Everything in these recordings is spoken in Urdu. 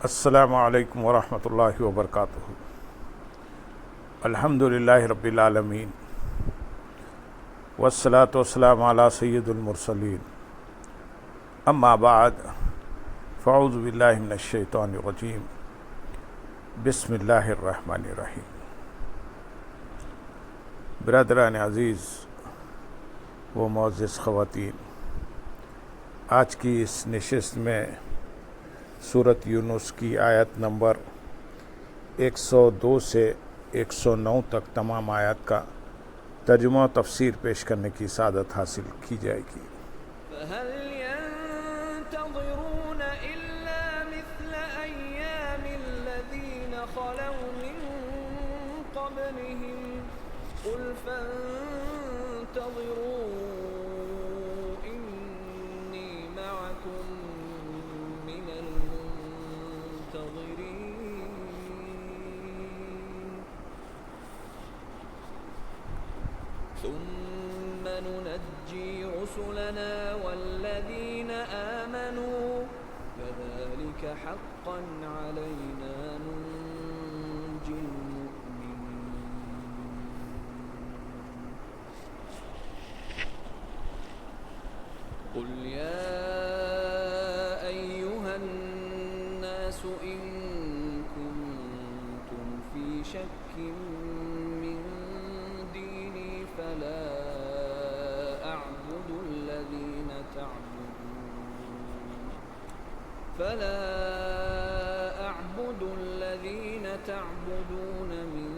السلام علیکم ورحمۃ اللہ وبرکاتہ۔ الحمدللہ رب العالمین والصلاة والسلام علی سید المرسلین، اما بعد فاعوذ باللہ من الشیطان الرجیم، بسم اللہ الرحمن الرحیم۔ برادران عزیز و معزز خواتین، آج کی اس نشست میں سورۃ یونس کی آیت نمبر 102 سے 109 تک تمام آیات کا ترجمہ و تفسیر پیش کرنے کی سعادت حاصل کی جائے گی۔ فَهَلْ يَنْتَظِرُونَ إِلَّا مِثْلَ أَيَّامِ الَّذِينَ خَلَوْا مِنْ قَبْلِهِمْ قُلْ فَانْتَظِرُوا إِنِّي مَعَكُمْ مِنَ الْمُنْتَظِرِينَ ثُمَّ نُنَجِّي رُسُلَنَا وَالَّذِينَ آمَنُوا كَذَلِكَ حَقًّا عَلَيْنَا نُنْجِي الْمُؤْمِنِينَ۔ قُلْ يَا أَيُّهَا النَّاسُ إِن كُنتُمْ فِي شَكٍّ مِّن دِينِي فَلَا أَعْبُدُ الَّذِينَ تَعْبُدُونَ مِن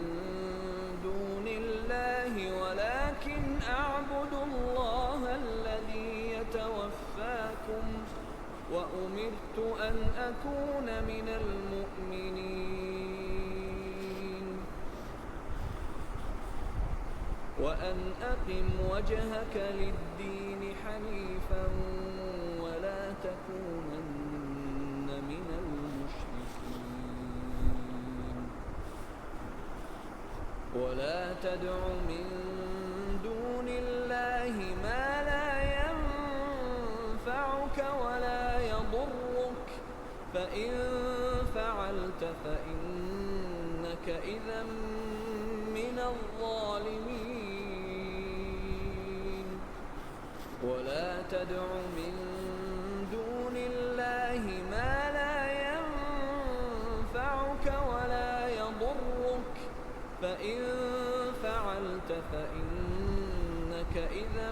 دُونِ اللَّهِ وَلَكِنْ أَعْبُدُ اللَّهَ الَّذِي يَتَوَفَّاكُمْ وَأُمِرْتُ أَنْ أَكُونَ مِنَ الْمُؤْمِنِينَ وَأَنْ أَقِمْ وَجْهَكَ لِلدِّينِ حَنِيفًا وَلَا تَكُونَنَّ مِنَ الْمُشْرِكِينَ وَلَا تَدْعُ مِن دُونِ اللَّهِ مَا لَا يَنفَعُكَ وَلَا يَضُرُّكَ فَإِن فَعَلْتَ فَإِنَّكَ إِذًا مِّنَ الظَّالِمِينَ وَلَا تَدْعُ مِن دُونِ اللَّهِ مَا لَا يَنفَعُكَ وَلَا يَضُرُّكَ فَإِن فَعَلْتَ فَإِنَّكَ إِذًا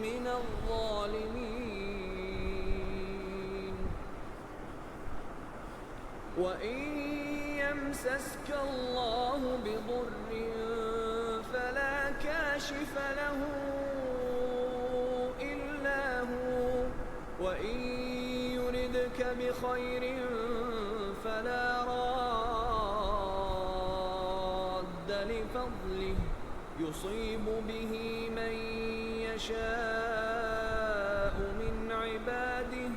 مِّنَ الظَّالِمِينَ وَإِن يَمْسَسْكَ اللَّهُ بِضُرٍّ فَلَا كَاشِفَ لَهُ إِلَّا هُوَ وَإِن يُرِدْكَ بِخَيْرٍ فَلَا رَادَّ لِفَضْلِهِ يُصِيبُ بِهِ مَن يَشَاءُ مِنْ عِبَادِهِ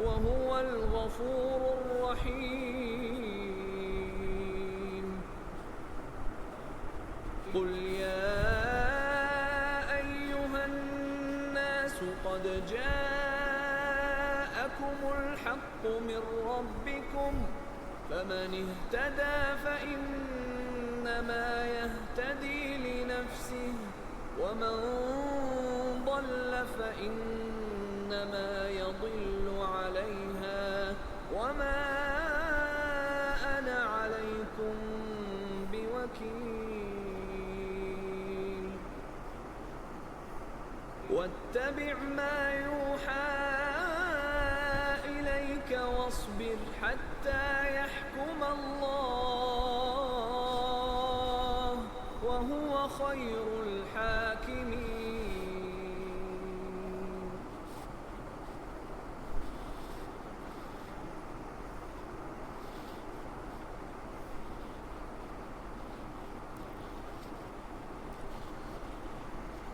وَهُوَ الْغَفُورُ الرَّحِيمُ۔ قُلْ يَا أَيُّهَا النَّاسُ قَدْ جَاءَكُمُ الْحَقُّ مِنْ رَبِّكُمْ فَمَنِ اهْتَدَىٰ فَإِنَّمَا يَهْتَدِي لِنَفْسِهِ وَمَنْ ضَلَّ فَإِنَّمَا يَضِلُّ عَلَيْهَا وَمَا أَنَا عَلَيْكُمْ بِوَكِيلٍ وَاتَّبِعْ مَا يُوحَىٰ إِلَيْكَ وَاصْبِرْ حَتَّىٰ يَحْكُمَ اللَّهُ وَهُوَ خَيْرُ الْحَاكِمِينَ۔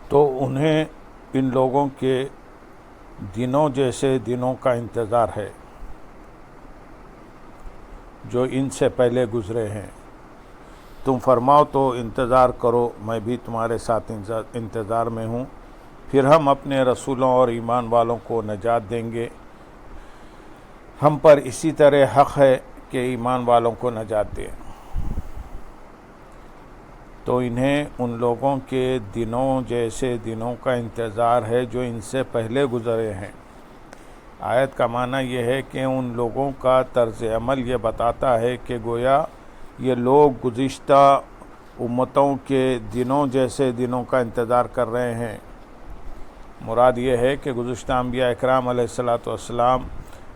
تو انہیں ان لوگوں کے دنوں جیسے دنوں کا انتظار ہے جو ان سے پہلے گزرے ہیں۔ تم فرماؤ تو انتظار کرو، میں بھی تمہارے ساتھ انتظار میں ہوں، پھر ہم اپنے رسولوں اور ایمان والوں کو نجات دیں گے، ہم پر اسی طرح حق ہے کہ ایمان والوں کو نجات دیں، تو انہیں ان لوگوں کے دنوں جیسے دنوں کا انتظار ہے جو ان سے پہلے گزرے ہیں۔ آیت کا معنی یہ ہے کہ ان لوگوں کا طرز عمل یہ بتاتا ہے کہ گویا یہ لوگ گزشتہ امتوں کے دنوں جیسے دنوں کا انتظار کر رہے ہیں۔ مراد یہ ہے کہ گزشتہ انبیاء اکرام علیہ السلام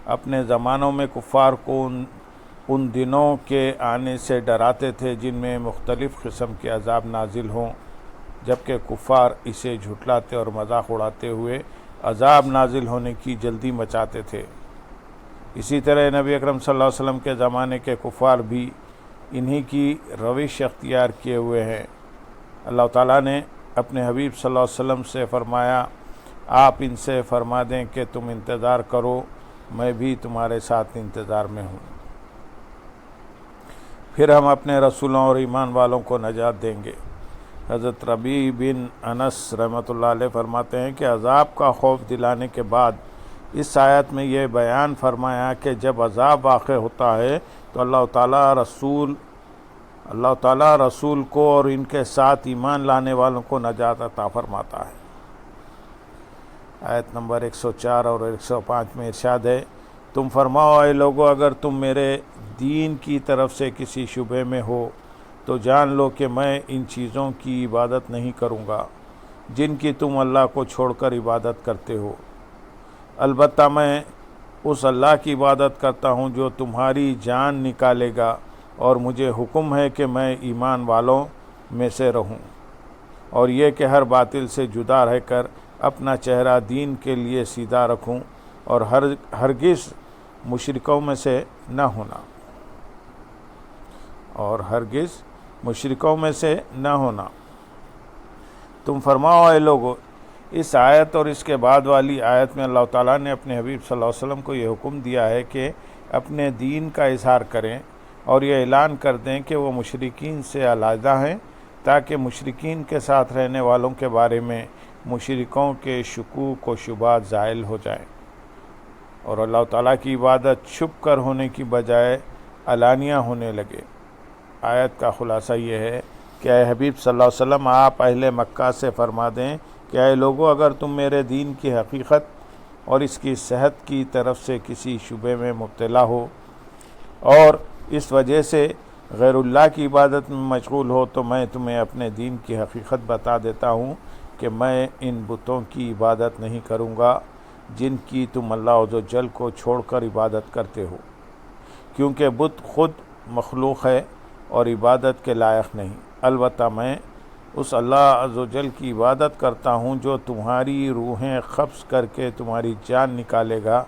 اپنے زمانوں میں کفار کو ان دنوں کے آنے سے ڈراتے تھے جن میں مختلف قسم کے عذاب نازل ہوں، جبکہ کفار اسے جھٹلاتے اور مذاق اڑاتے ہوئے عذاب نازل ہونے کی جلدی مچاتے تھے۔ اسی طرح نبی اکرم صلی اللہ علیہ وسلم کے زمانے کے کفار بھی انہی کی روش اختیار کیے ہوئے ہیں۔ اللہ تعالیٰ نے اپنے حبیب صلی اللہ علیہ وسلم سے فرمایا، آپ ان سے فرما دیں کہ تم انتظار کرو، میں بھی تمہارے ساتھ انتظار میں ہوں، پھر ہم اپنے رسولوں اور ایمان والوں کو نجات دیں گے۔ حضرت ربیع بن انس رحمۃ اللہ علیہ فرماتے ہیں کہ عذاب کا خوف دلانے کے بعد اس آیت میں یہ بیان فرمایا کہ جب عذاب واقع ہوتا ہے تو اللہ تعالیٰ رسول کو اور ان کے ساتھ ایمان لانے والوں کو نجات عطا فرماتا ہے۔ آیت نمبر 104 اور 105 میں ارشاد ہے، تم فرماؤ اے لوگو اگر تم میرے دین کی طرف سے کسی شبہ میں ہو تو جان لو کہ میں ان چیزوں کی عبادت نہیں کروں گا جن کی تم اللہ کو چھوڑ کر عبادت کرتے ہو، البتہ میں اس اللہ کی عبادت کرتا ہوں جو تمہاری جان نکالے گا، اور مجھے حکم ہے کہ میں ایمان والوں میں سے رہوں، اور یہ کہ ہر باطل سے جدا رہ کر اپنا چہرہ دین کے لیے سیدھا رکھوں اور ہرگز مشرکوں میں سے نہ ہونا۔ تم فرماؤ اے لوگو، اس آیت اور اس کے بعد والی آیت میں اللہ تعالیٰ نے اپنے حبیب صلی اللہ علیہ وسلم کو یہ حکم دیا ہے کہ اپنے دین کا اظہار کریں اور یہ اعلان کر دیں کہ وہ مشرکین سے علیحدہ ہیں، تاکہ مشرکین کے ساتھ رہنے والوں کے بارے میں مشرکوں کے شکوک و شبہات زائل ہو جائیں، اور اللہ تعالیٰ کی عبادت چھپ کر ہونے کی بجائے علانیہ ہونے لگے۔ آیت کا خلاصہ یہ ہے کہ اے حبیب صلی اللہ علیہ وسلم، آپ اہل مکہ سے فرما دیں کہ اے لوگو اگر تم میرے دین کی حقیقت اور اس کی صحت کی طرف سے کسی شبہ میں مبتلا ہو اور اس وجہ سے غیر اللہ کی عبادت میں مشغول ہو، تو میں تمہیں اپنے دین کی حقیقت بتا دیتا ہوں کہ میں ان بتوں کی عبادت نہیں کروں گا جن کی تم اللہ عز و جل کو چھوڑ کر عبادت کرتے ہو، کیونکہ بت خود مخلوق ہے اور عبادت کے لائق نہیں، البتہ میں اس اللہ عز و جل کی عبادت کرتا ہوں جو تمہاری روحیں قبض کر کے تمہاری جان نکالے گا،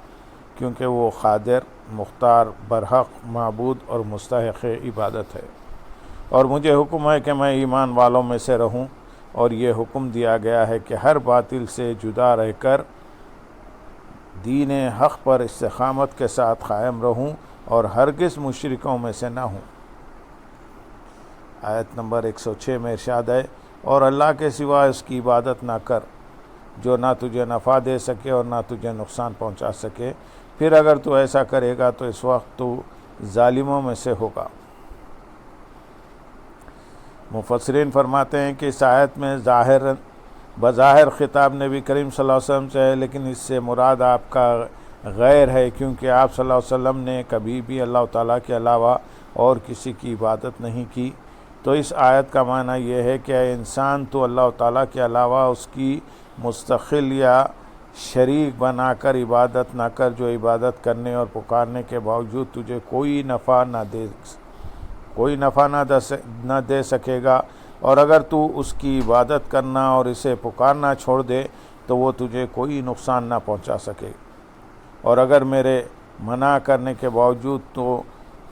کیونکہ وہ قادر، مختار، برحق معبود اور مستحق عبادت ہے، اور مجھے حکم ہے کہ میں ایمان والوں میں سے رہوں، اور یہ حکم دیا گیا ہے کہ ہر باطل سے جدا رہ کر دین حق پر استقامت کے ساتھ قائم رہوں اور ہرگز مشرکوں میں سے نہ ہوں۔ آیت نمبر 106 میں ارشاد ہے، اور اللہ کے سوا اس کی عبادت نہ کر جو نہ تجھے نفع دے سکے اور نہ تجھے نقصان پہنچا سکے، پھر اگر تو ایسا کرے گا تو اس وقت تو ظالموں میں سے ہوگا۔ مفسرین فرماتے ہیں کہ اس آیت میں بظاہر خطاب نبی کریم صلی اللہ علیہ وسلم سے ہے، لیکن اس سے مراد آپ کا غیر ہے، کیونکہ آپ صلی اللہ علیہ وسلم نے کبھی بھی اللہ تعالیٰ کے علاوہ اور کسی کی عبادت نہیں کی۔ تو اس آیت کا معنی یہ ہے کہ اے انسان، تو اللہ تعالیٰ کے علاوہ اس کی مستقل یا شریک بنا کر عبادت نہ کر، جو عبادت کرنے اور پکارنے کے باوجود تجھے کوئی نفع نہ دے سکے گا، اور اگر تو اس کی عبادت کرنا اور اسے پکارنا چھوڑ دے تو وہ تجھے کوئی نقصان نہ پہنچا سکے، اور اگر میرے منع کرنے کے باوجود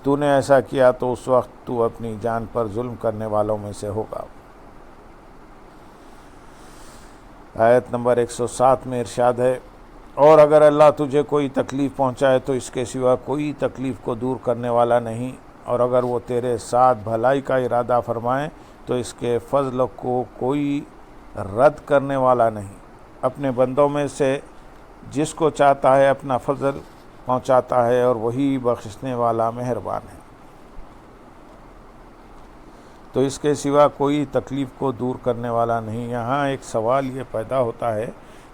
تو نے ایسا کیا تو اس وقت تو اپنی جان پر ظلم کرنے والوں میں سے ہوگا۔ آیت نمبر 107 میں ارشاد ہے، اور اگر اللہ تجھے کوئی تکلیف پہنچائے تو اس کے سوا کوئی تکلیف کو دور کرنے والا نہیں، اور اگر وہ تیرے ساتھ بھلائی کا ارادہ فرمائیں تو اس کے فضل کو کوئی رد کرنے والا نہیں۔ اپنے بندوں میں سے جس کو چاہتا ہے اپنا فضل پہنچاتا ہے اور وہی بخشنے والا مہربان ہے۔ تو اس کے سوا کوئی تکلیف کو دور کرنے والا نہیں۔ یہاں ایک سوال یہ پیدا ہوتا ہے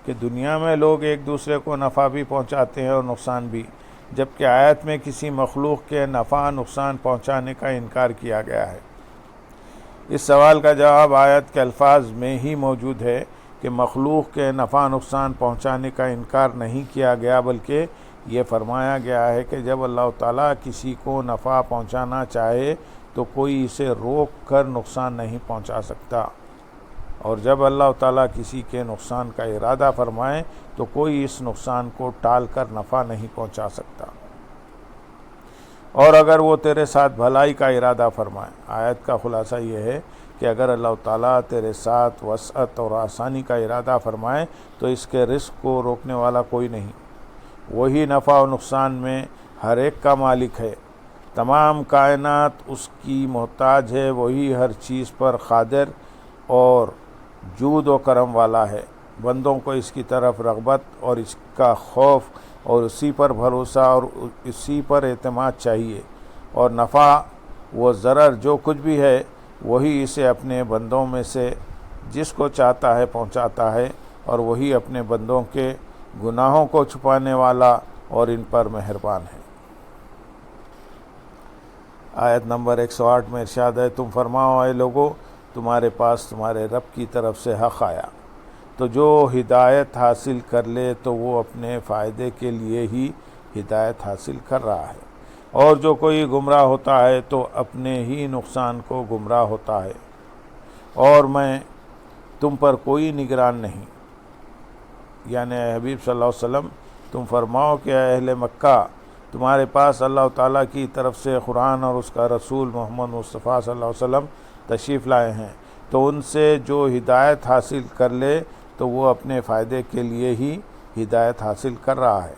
کہ دنیا میں لوگ ایک دوسرے کو نفع بھی پہنچاتے ہیں اور نقصان بھی، جبکہ آیت میں کسی مخلوق کے نفع نقصان پہنچانے کا انکار کیا گیا ہے۔ اس سوال کا جواب آیت کے الفاظ میں ہی موجود ہے کہ مخلوق کے نفع نقصان پہنچانے کا انکار نہیں کیا گیا، بلکہ یہ فرمایا گیا ہے کہ جب اللہ تعالیٰ کسی کو نفع پہنچانا چاہے تو کوئی اسے روک کر نقصان نہیں پہنچا سکتا، اور جب اللہ تعالیٰ کسی کے نقصان کا ارادہ فرمائے تو کوئی اس نقصان کو ٹال کر نفع نہیں پہنچا سکتا، اور اگر وہ تیرے ساتھ بھلائی کا ارادہ فرمائے۔ آیت کا خلاصہ یہ ہے کہ اگر اللہ تعالیٰ تیرے ساتھ وسعت اور آسانی کا ارادہ فرمائے تو اس کے رزق کو روکنے والا کوئی نہیں۔ وہی نفع و نقصان میں ہر ایک کا مالک ہے، تمام کائنات اس کی محتاج ہے، وہی ہر چیز پر قادر اور جود و کرم والا ہے۔ بندوں کو اس کی طرف رغبت اور اس کا خوف اور اسی پر بھروسہ اور اسی پر اعتماد چاہیے، اور نفع و ضرر جو کچھ بھی ہے وہی اسے اپنے بندوں میں سے جس کو چاہتا ہے پہنچاتا ہے، اور وہی اپنے بندوں کے گناہوں کو چھپانے والا اور ان پر مہربان ہے۔ آیت نمبر 108 میں ارشاد ہے، تم فرماؤ اے لوگو، تمہارے پاس تمہارے رب کی طرف سے حق آیا، تو جو ہدایت حاصل کر لے تو وہ اپنے فائدے کے لیے ہی ہدایت حاصل کر رہا ہے، اور جو کوئی گمراہ ہوتا ہے تو اپنے ہی نقصان کو گمراہ ہوتا ہے، اور میں تم پر کوئی نگران نہیں۔ یعنی اے حبیب صلی اللہ علیہ وسلم، تم فرماؤ کہ اے اہل مکہ، تمہارے پاس اللہ تعالیٰ کی طرف سے قرآن اور اس کا رسول محمد مصطفیٰ صلی اللہ علیہ وسلم تشریف لائے ہیں، تو ان سے جو ہدایت حاصل کر لے تو وہ اپنے فائدے کے لیے ہی ہدایت حاصل کر رہا ہے،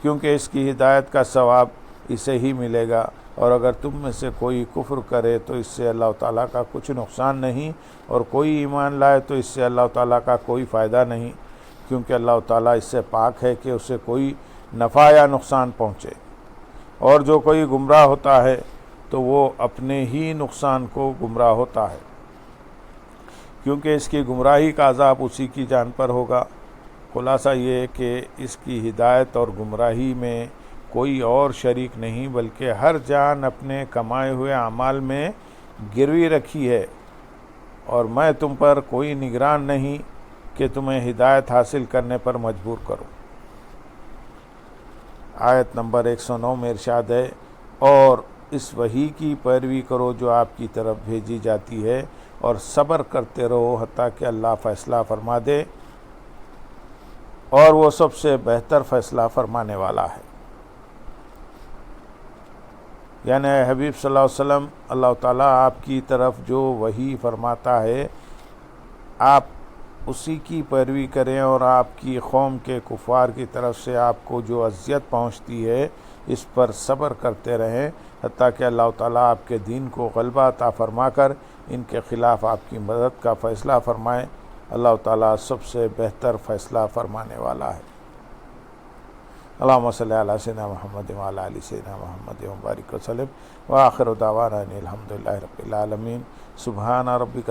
کیونکہ اس کی ہدایت کا ثواب اسے ہی ملے گا، اور اگر تم میں سے کوئی کفر کرے تو اس سے اللہ تعالیٰ کا کچھ نقصان نہیں، اور کوئی ایمان لائے تو اس سے اللہ تعالیٰ کا کوئی فائدہ نہیں، کیونکہ اللہ تعالیٰ اس سے پاک ہے کہ اسے کوئی نفع یا نقصان پہنچے، اور جو کوئی گمراہ ہوتا ہے تو وہ اپنے ہی نقصان کو گمراہ ہوتا ہے، کیونکہ اس کی گمراہی کا عذاب اسی کی جان پر ہوگا۔ خلاصہ یہ ہے کہ اس کی ہدایت اور گمراہی میں کوئی اور شریک نہیں، بلکہ ہر جان اپنے کمائے ہوئے اعمال میں گروی رکھی ہے، اور میں تم پر کوئی نگران نہیں کہ تمہیں ہدایت حاصل کرنے پر مجبور کروں۔ آیت نمبر 109 میں ارشاد ہے، اور اس وحی کی پیروی کرو جو آپ کی طرف بھیجی جاتی ہے، اور صبر کرتے رہو حتیٰ کہ اللہ فیصلہ فرما دے، اور وہ سب سے بہتر فیصلہ فرمانے والا ہے۔ یعنی اے حبیب صلی اللہ علیہ وسلم، اللہ تعالیٰ آپ کی طرف جو وحی فرماتا ہے آپ اسی کی پیروی کریں، اور آپ کی قوم کے کفار کی طرف سے آپ کو جو اذیت پہنچتی ہے اس پر صبر کرتے رہیں حتیٰ کہ اللہ تعالیٰ آپ کے دین کو غلبہ عطا فرما کر ان کے خلاف آپ کی مدد کا فیصلہ فرمائے۔ اللہ تعالیٰ سب سے بہتر فیصلہ فرمانے والا ہے۔ اللہم صلی علی سیدنا محمد وعلی آل سیدنا محمد وبارک وسلم، وآخر دعوانا ان الحمد للہ رب العالمین۔ سبحان ربک